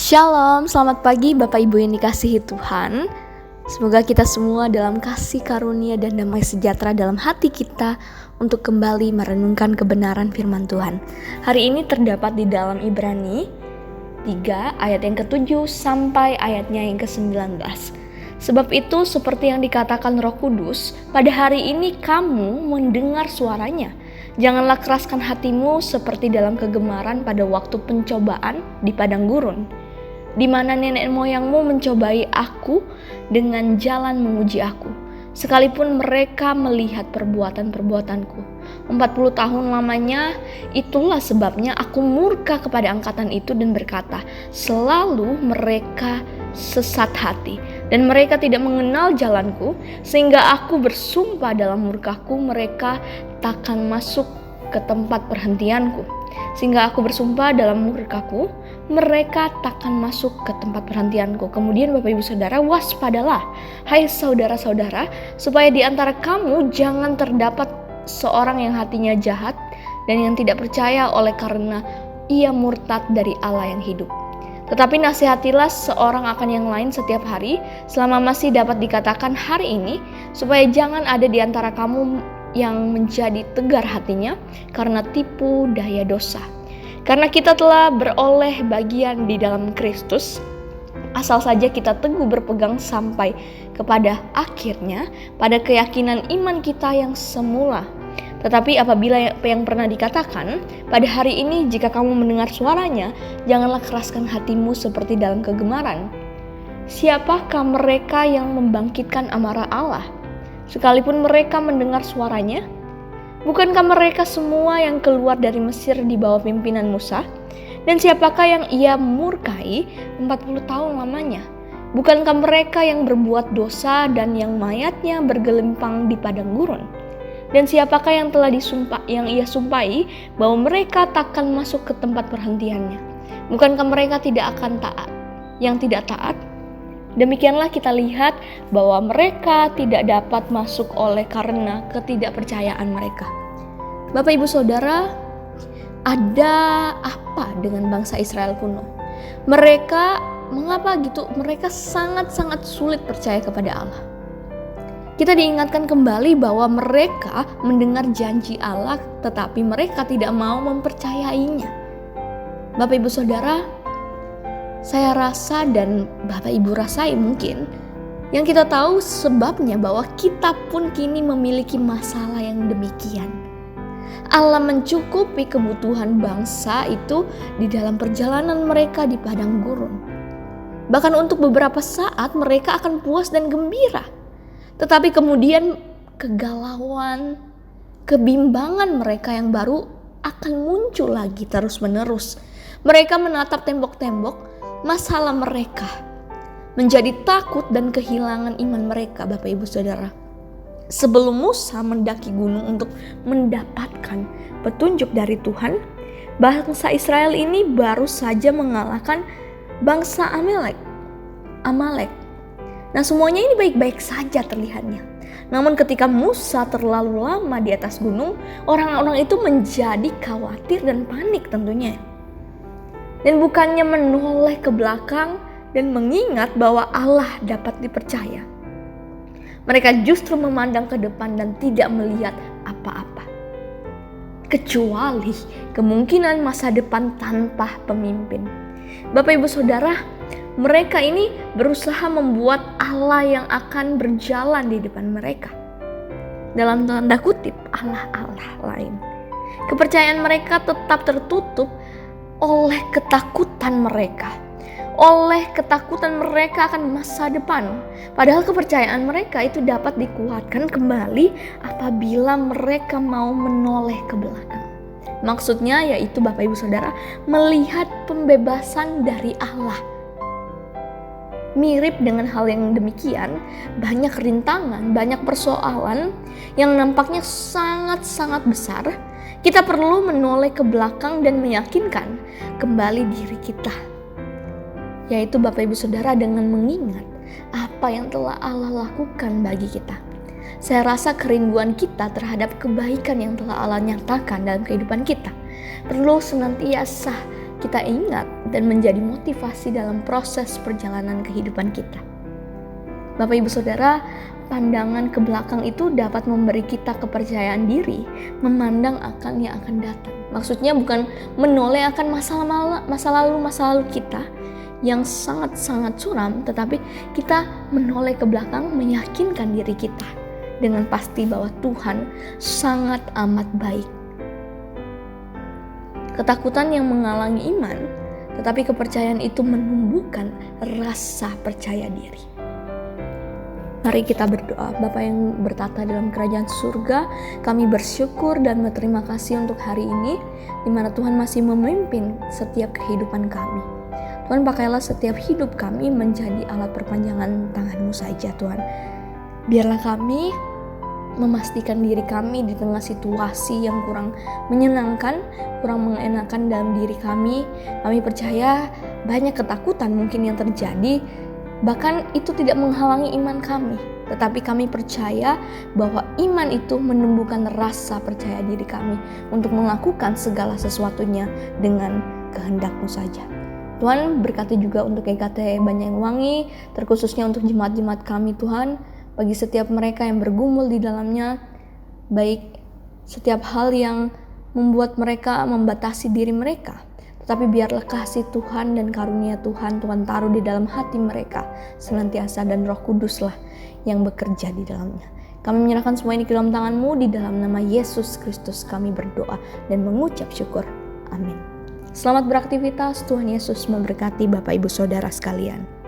Shalom, selamat pagi Bapak Ibu yang dikasihi Tuhan. Semoga kita semua dalam kasih karunia dan damai sejahtera dalam hati kita untuk kembali merenungkan kebenaran firman Tuhan. Hari ini terdapat di dalam Ibrani 3 ayat yang ke-7 sampai ayatnya yang ke-19. Sebab itu seperti yang dikatakan Roh Kudus, pada hari ini kamu mendengar suaranya. Janganlah keraskan hatimu seperti dalam kegemaran pada waktu pencobaan di padang gurun, di mana nenek moyangmu mencobai aku dengan jalan menguji aku, sekalipun mereka melihat perbuatan-perbuatanku. 40 tahun lamanya, itulah sebabnya aku murka kepada angkatan itu dan berkata, selalu mereka sesat hati dan mereka tidak mengenal jalanku, sehingga aku bersumpah dalam murkaku mereka takkan masuk ke tempat perhentianku. Sehingga aku bersumpah dalam murkaku mereka takkan masuk ke tempat perhentianku. Kemudian Bapak Ibu Saudara, waspadalah hai saudara-saudara, supaya di antara kamu jangan terdapat seorang yang hatinya jahat dan yang tidak percaya oleh karena ia murtad dari Allah yang hidup. Tetapi nasihatilah seorang akan yang lain setiap hari, selama masih dapat dikatakan hari ini, supaya jangan ada di antara kamu yang menjadi tegar hatinya karena tipu daya dosa. Karena kita telah beroleh bagian di dalam Kristus, asal saja kita teguh berpegang sampai kepada akhirnya pada keyakinan iman kita yang semula. Tetapi apabila yang pernah dikatakan, pada hari ini jika kamu mendengar suaranya, janganlah keraskan hatimu seperti dalam kegemaran. Siapakah mereka yang membangkitkan amarah Allah? Sekalipun mereka mendengar suaranya, bukankah mereka semua yang keluar dari Mesir di bawah pimpinan Musa? Dan siapakah yang ia murkai 40 tahun lamanya? Bukankah mereka yang berbuat dosa dan yang mayatnya bergelempang di padang gurun? Dan siapakah yang ia sumpahi bahwa mereka takkan masuk ke tempat perhentiannya? Bukankah mereka tidak akan taat, yang tidak taat? Demikianlah kita lihat bahwa mereka tidak dapat masuk oleh karena ketidakpercayaan mereka. Bapak Ibu Saudara, ada apa dengan bangsa Israel kuno? Mereka sangat-sangat sulit percaya kepada Allah. Kita diingatkan kembali bahwa mereka mendengar janji Allah, tetapi mereka tidak mau mempercayainya. Bapak Ibu Saudara, saya rasa dan Bapak Ibu rasai mungkin, yang kita tahu sebabnya bahwa kita pun kini memiliki masalah yang demikian. Allah mencukupi kebutuhan bangsa itu di dalam perjalanan mereka di padang gurun. Bahkan untuk beberapa saat mereka akan puas dan gembira. Tetapi kemudian kegalauan, kebimbangan mereka yang baru akan muncul lagi terus-menerus. Mereka menatap tembok-tembok masalah mereka, menjadi takut dan kehilangan iman mereka, Bapak Ibu Saudara. Sebelum Musa mendaki gunung untuk mendapatkan petunjuk dari Tuhan, bangsa Israel ini baru saja mengalahkan bangsa Amalek. Nah, semuanya ini baik-baik saja terlihatnya. Namun ketika Musa terlalu lama di atas gunung, orang-orang itu menjadi khawatir dan panik tentunya. Dan bukannya menoleh ke belakang dan mengingat bahwa Allah dapat dipercaya, mereka justru memandang ke depan dan tidak melihat apa-apa, kecuali kemungkinan masa depan tanpa pemimpin. Bapak Ibu Saudara, mereka ini berusaha membuat Allah yang akan berjalan di depan mereka. Dalam tanda kutip, Allah-Allah lain. Kepercayaan mereka tetap tertutup oleh ketakutan mereka. Oleh ketakutan mereka akan masa depan. Padahal kepercayaan mereka itu dapat dikuatkan kembali apabila mereka mau menoleh ke belakang. Maksudnya yaitu Bapak Ibu Saudara, melihat pembebasan dari Allah. Mirip dengan hal yang demikian, banyak rintangan, banyak persoalan yang nampaknya sangat-sangat besar. Kita perlu menoleh ke belakang dan meyakinkan kembali diri kita, yaitu Bapak Ibu Saudara, dengan mengingat apa yang telah Allah lakukan bagi kita. Saya rasa kerinduan kita terhadap kebaikan yang telah Allah nyatakan dalam kehidupan kita perlu senantiasa kita ingat dan menjadi motivasi dalam proses perjalanan kehidupan kita. Bapak Ibu Saudara, pandangan ke belakang itu dapat memberi kita kepercayaan diri, memandang akan yang akan datang. Maksudnya bukan menoleh akan masa lalu kita yang sangat-sangat suram, tetapi kita menoleh ke belakang, meyakinkan diri kita dengan pasti bahwa Tuhan sangat amat baik. Ketakutan yang menghalangi iman, tetapi kepercayaan itu menumbuhkan rasa percaya diri. Mari kita berdoa. Bapa yang bertata dalam kerajaan surga, kami bersyukur dan berterima kasih untuk hari ini, di mana Tuhan masih memimpin setiap kehidupan kami. Tuhan, pakailah setiap hidup kami menjadi alat perpanjangan tangan-Mu saja Tuhan. Biarlah kami memastikan diri kami di tengah situasi yang kurang menyenangkan, kurang mengenakan dalam diri kami. Kami percaya banyak ketakutan mungkin yang terjadi, bahkan itu tidak menghalangi iman kami. Tetapi kami percaya bahwa iman itu menumbuhkan rasa percaya diri kami untuk melakukan segala sesuatunya dengan kehendak-Mu saja. Tuhan, berkati juga untuk GKT Banyuwangi, terkhususnya untuk jemaat-jemaat kami Tuhan, bagi setiap mereka yang bergumul di dalamnya, baik setiap hal yang membuat mereka membatasi diri mereka, tetapi biarlah kasih Tuhan dan karunia Tuhan taruh di dalam hati mereka senantiasa, dan Roh Kuduslah yang bekerja di dalamnya. Kami menyerahkan semua ini ke dalam tangan-Mu, di dalam nama Yesus Kristus kami berdoa dan mengucap syukur. Amin. Selamat beraktivitas, Tuhan Yesus memberkati Bapak Ibu Saudara sekalian.